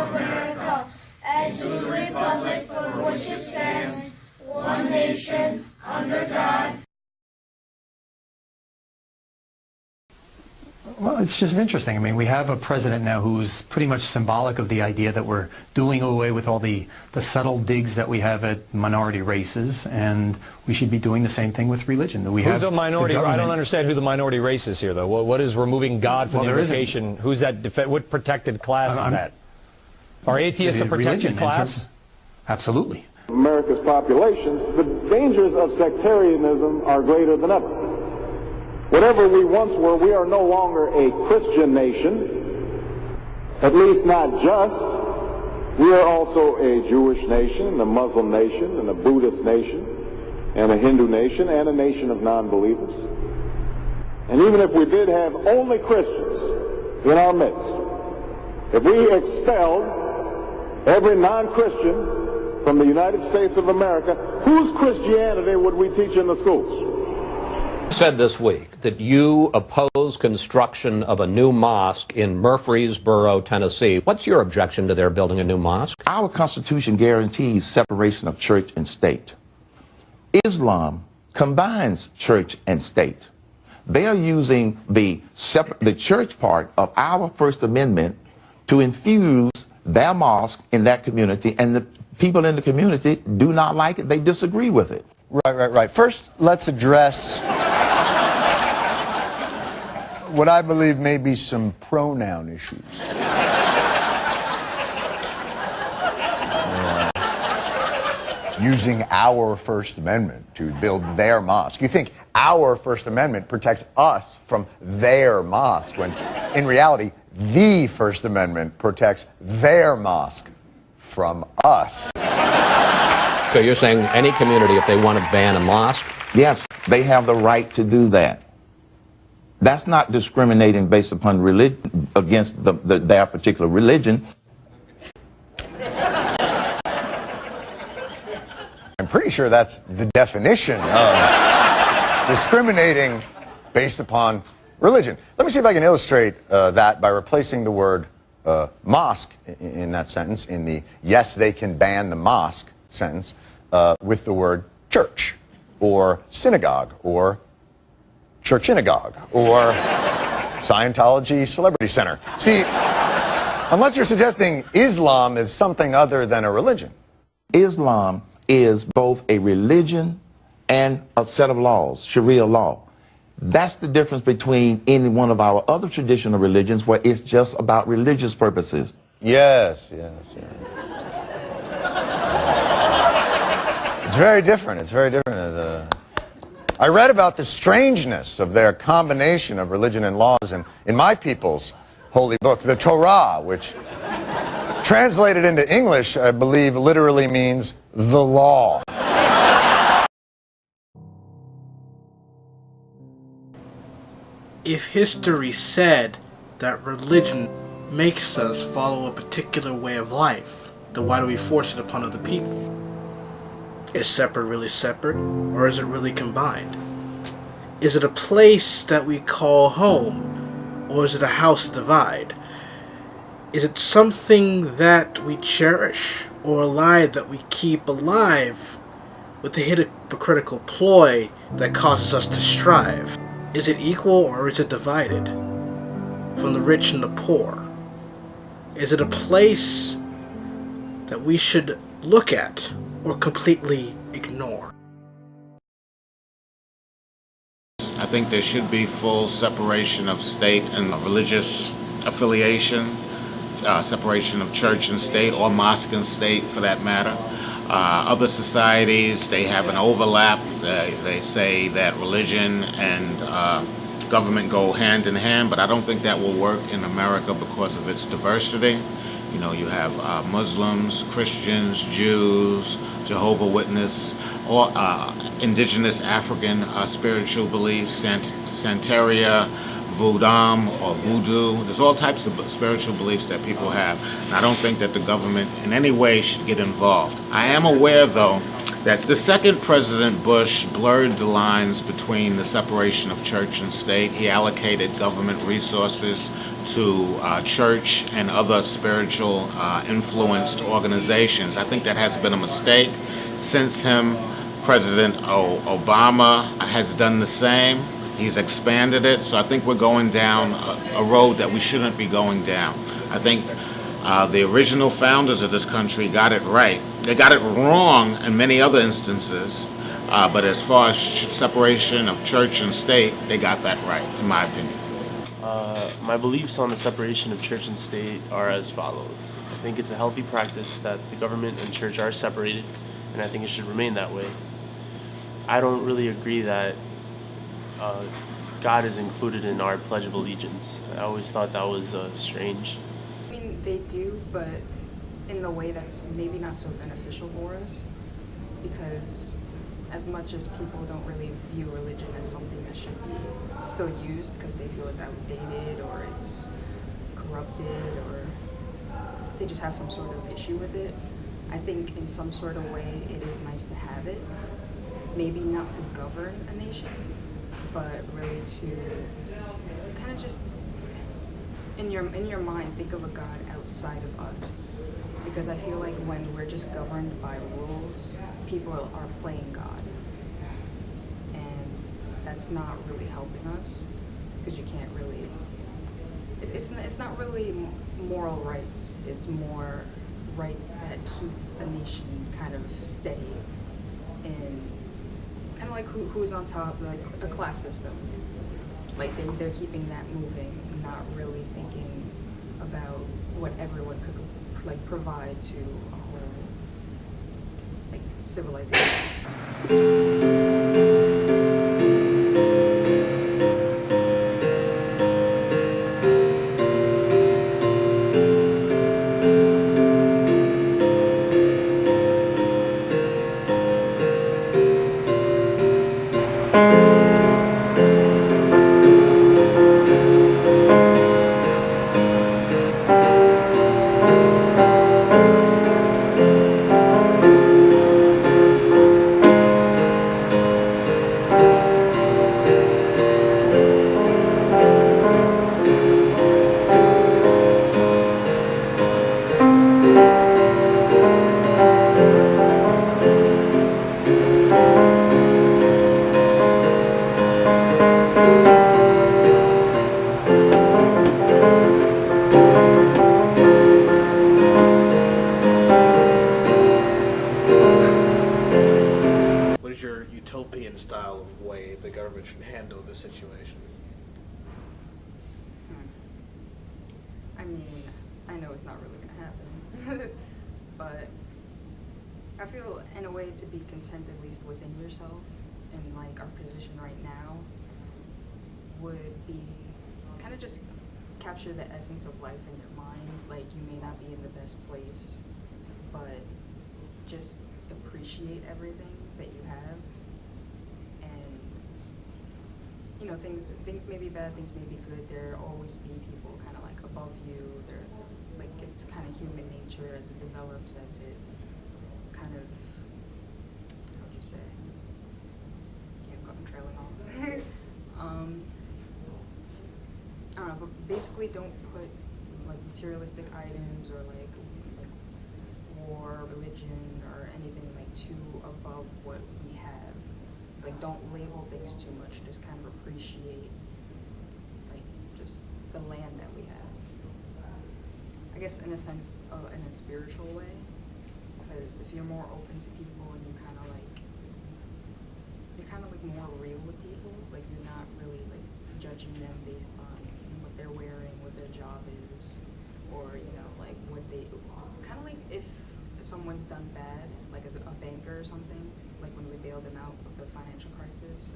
of America, and to the republic for which it stands, one nation, under God. Well, it's just interesting. I mean, we have a president now who's pretty much symbolic of the idea that we're doing away with all the subtle digs that we have at minority races, and we should be doing the same thing with religion. Who's a minority? I don't understand who the minority race is here, though. What is removing God from the invocation? Who's that? What protected class is that? Are atheists a protected class? Absolutely. America's populations, the dangers of sectarianism are greater than ever. Whatever we once were, we are no longer a Christian nation, at least not just. We are also a Jewish nation, a Muslim nation, and a Buddhist nation, and a Hindu nation, and a nation of non-believers. And even if we did have only Christians in our midst, if we expelled every non-Christian from the United States of America, whose Christianity would we teach in the schools? Said this week that you oppose construction of a new mosque in Murfreesboro, Tennessee. What's your objection to their building a new mosque? Our Constitution guarantees separation of church and state. Islam combines church and state. They are using the church part of our First Amendment to infuse their mosque in that community, and the people in the community do not like it. They disagree with it. Right. First, let's address what I believe may be some pronoun issues. Using our First Amendment to build their mosque. You think our First Amendment protects us from their mosque, when in reality, the First Amendment protects their mosque from us. So you're saying any community, if they want to ban a mosque? Yes, they have the right to do that. That's not discriminating based upon religion, against their particular religion. I'm pretty sure that's the definition of discriminating based upon religion. Let me see if I can illustrate that by replacing the word mosque in that sentence, in the yes, they can ban the mosque sentence, with the word church, or synagogue, or church-synagogue, or Scientology Celebrity Center. See, unless you're suggesting Islam is something other than a religion. Islam is both a religion and a set of laws, Sharia law. That's the difference between any one of our other traditional religions, where it's just about religious purposes. Yes. It's very different. I read about the strangeness of their combination of religion and laws in my people's holy book, the Torah, which translated into English, I believe, literally means the law. If history said that religion makes us follow a particular way of life, then why do we force it upon other people? Is separate really separate, or is it really combined? Is it a place that we call home, or is it a house divide? Is it something that we cherish, or a lie that we keep alive with the hypocritical ploy that causes us to strive? Is it equal, or is it divided from the rich and the poor? Is it a place that we should look at or completely ignore? I think there should be full separation of state and religious affiliation, separation of church and state, or mosque and state for that matter. Other societies, they have an overlap. They say that religion and government go hand in hand, but I don't think that will work in America because of its diversity. You know, you have Muslims, Christians, Jews, Jehovah's Witness, or indigenous African spiritual beliefs, Santeria, voodoo. There's all types of spiritual beliefs that people have. And I don't think that the government in any way should get involved. I am aware, though, that the second President Bush blurred the lines between the separation of church and state. He allocated government resources to church and other spiritual influenced organizations. I think that has been a mistake. Since him, President Obama has done the same. He's expanded it, so I think we're going down a road that we shouldn't be going down. I think the original founders of this country got it right. They got it wrong in many other instances, but as far as separation of church and state, they got that right, in my opinion. My beliefs on the separation of church and state are as follows. I think it's a healthy practice that the government and church are separated, and I think it should remain that way. I don't really agree that God is included in our Pledge of Allegiance. I always thought that was strange. I mean, they do, but in a way that's maybe not so beneficial for us, because as much as people don't really view religion as something that should be still used because they feel it's outdated or it's corrupted or they just have some sort of issue with it, I think in some sort of way it is nice to have it. Maybe not to govern a nation, but really to kind of just in your mind think of a God outside of us. Because I feel like when we're just governed by rules, people are playing God. And that's not really helping us, because you can't really, it's not really moral rights, it's more rights that keep a nation kind of steady and kind of like who's on top, like a class system. Like they're keeping that moving, not really thinking about what everyone could like provide to a whole like civilization. utopian style of way the government should handle this situation? I mean, I know it's not really going to happen, but I feel in a way to be content at least within yourself and like our position right now would be kind of just capture the essence of life in your mind. Like you may not be in the best place, but just appreciate everything that you have. And you know, things may be bad, things may be good. There'll always be people kind of like above you. They're like, it's kind of human nature as it develops, as it kind of, how would you say? I'm trailing off. I don't know, but basically don't put like materialistic items or like war, religion, or anything like too above what we have. Like don't label things too much, just kind of appreciate like just the land that we have. I guess in a sense, in a spiritual way, because if you're more open to people and you're kind of like more real with people, like you're not really like judging them based on what they're wearing, what their job is, or you know like what they kind of like if someone's done bad, like as a banker or something, like when we bailed them out of the financial crisis.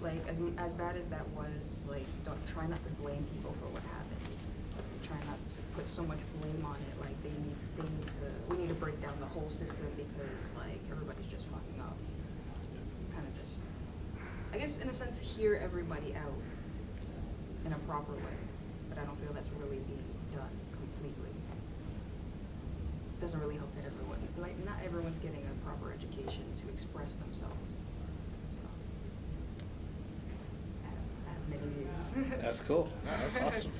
Like as bad as that was, like don't try not to blame people for what happened. Try not to put so much blame on it. Like we need to break down the whole system because like everybody's just fucking up. Kind of just, I guess in a sense, hear everybody out in a proper way, but I don't feel that's really being done completely. doesn't really help everyone. Like, not everyone's getting a proper education to express themselves. So, I have many views. That's cool. That's awesome.